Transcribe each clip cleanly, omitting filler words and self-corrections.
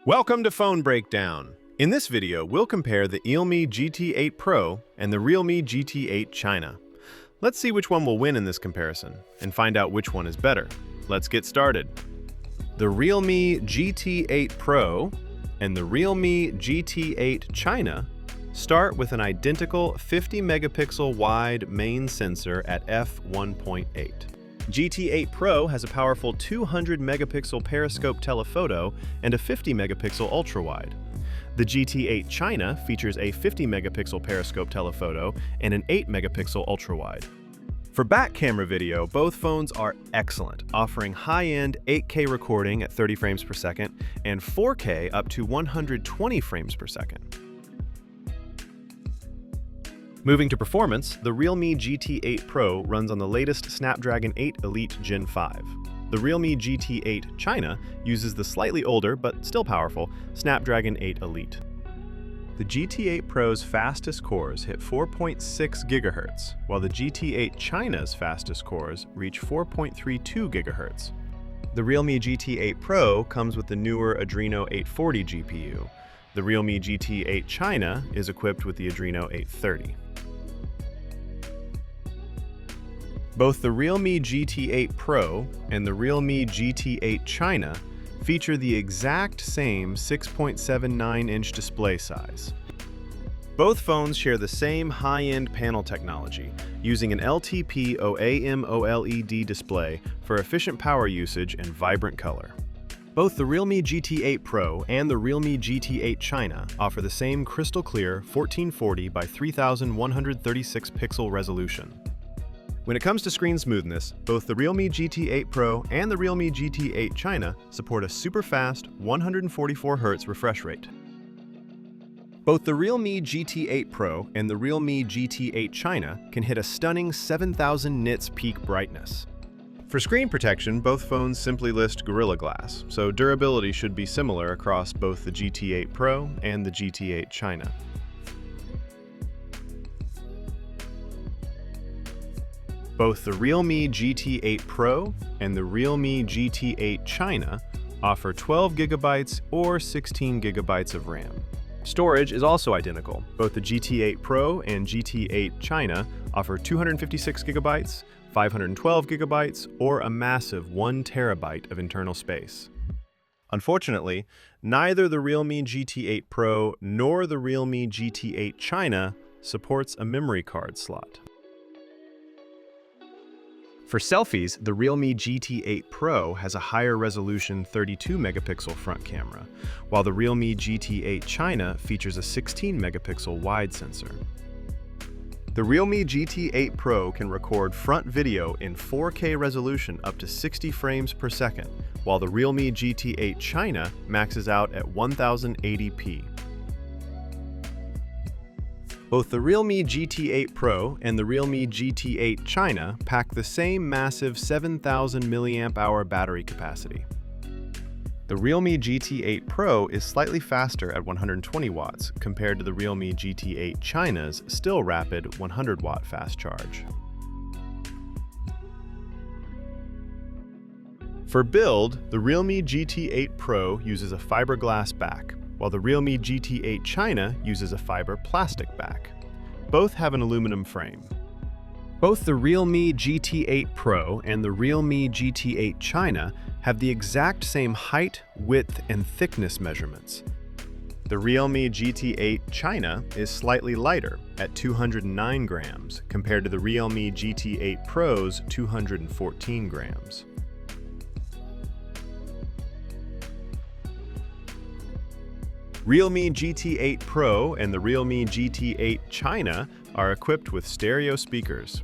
Welcome to Phone Breakdown. In this video, we'll compare the Realme GT 8 Pro and the Realme GT 8 China. Let's see which one will win in this comparison and find out which one is better. Let's get started. The Realme GT 8 Pro and the Realme GT 8 China start with an identical 50 megapixel wide main sensor at f1.8. GT8 Pro has a powerful 200 megapixel periscope telephoto and a 50 megapixel ultrawide. The GT8 China features a 50 megapixel periscope telephoto and an 8 megapixel ultrawide. For back camera video, both phones are excellent, offering high-end 8K recording at 30 frames per second and 4K up to 120 frames per second. Moving to performance, the Realme GT 8 Pro runs on the latest Snapdragon 8 Elite Gen 5. The Realme GT 8 China uses the slightly older, but still powerful, Snapdragon 8 Elite. The GT 8 Pro's fastest cores hit 4.6 GHz, while the GT 8 China's fastest cores reach 4.32 GHz. The Realme GT 8 Pro comes with the newer Adreno 840 GPU. The Realme GT 8 China is equipped with the Adreno 830. Both the Realme GT 8 Pro and the Realme GT 8 China feature the exact same 6.79-inch display size. Both phones share the same high-end panel technology, using an LTP OAM OLED display for efficient power usage and vibrant color. Both the Realme GT 8 Pro and the Realme GT 8 China offer the same crystal clear 1440 by 3136 pixel resolution. When it comes to screen smoothness, both the Realme GT 8 Pro and the Realme GT 8 China support a super fast 144 Hz refresh rate. Both the Realme GT 8 Pro and the Realme GT 8 China can hit a stunning 7000 nits peak brightness. For screen protection, both phones simply list Gorilla Glass, so durability should be similar across both the GT 8 Pro and the GT 8 China. Both the Realme GT 8 Pro and the Realme GT 8 China offer 12 GB or 16 GB of RAM. Storage is also identical. Both the GT 8 Pro and GT 8 China offer 256 GB, 512 GB, or a massive 1 TB of internal space. Unfortunately, neither the Realme GT 8 Pro nor the Realme GT 8 China supports a memory card slot. For selfies, the Realme GT 8 Pro has a higher resolution 32 megapixel front camera, while the Realme GT 8 China features a 16 megapixel wide sensor. The Realme GT 8 Pro can record front video in 4K resolution up to 60 frames per second, while the Realme GT 8 China maxes out at 1080p. Both the Realme GT 8 Pro and the Realme GT 8 China pack the same massive 7000 mAh battery capacity. The Realme GT 8 Pro is slightly faster at 120 watts compared to the Realme GT 8 China's still rapid 100 watt fast charge. For build, the Realme GT 8 Pro uses a fiberglass back, while the Realme GT 8 China uses a fiber plastic back. Both have an aluminum frame. Both the Realme GT 8 Pro and the Realme GT 8 China have the exact same height, width, and thickness measurements. The Realme GT 8 China is slightly lighter at 209 grams compared to the Realme GT 8 Pro's 214 grams. Realme GT 8 Pro and the Realme GT 8 China are equipped with stereo speakers.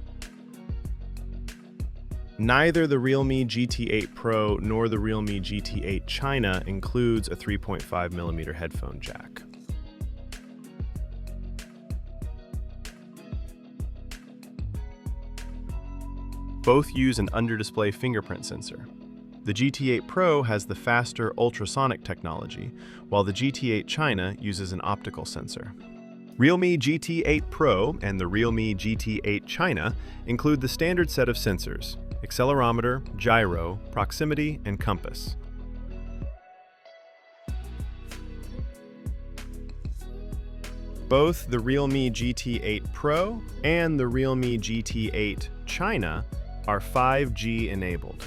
Neither the Realme GT 8 Pro nor the Realme GT 8 China includes a 3.5mm headphone jack. Both use an under-display fingerprint sensor. The GT 8 Pro has the faster ultrasonic technology, while the GT 8 China uses an optical sensor. Realme GT 8 Pro and the Realme GT 8 China include the standard set of sensors: accelerometer, gyro, proximity, and compass. Both the Realme GT8 Pro and the Realme GT8 China are 5G enabled.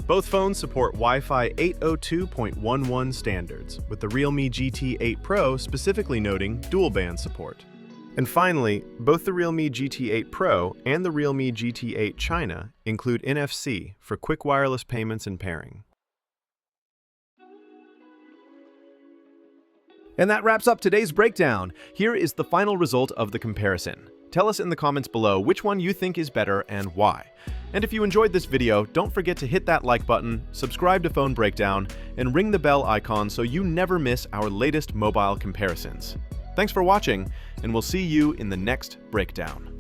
Both phones support Wi-Fi 802.11 standards, with the Realme GT8 Pro specifically noting dual-band support. And finally, both the Realme GT8 Pro and the Realme GT8 China include NFC for quick wireless payments and pairing. And that wraps up today's breakdown. Here is the final result of the comparison. Tell us in the comments below which one you think is better and why. And if you enjoyed this video, don't forget to hit that like button, subscribe to Phone Breakdown, and ring the bell icon so you never miss our latest mobile comparisons. Thanks for watching, and we'll see you in the next breakdown.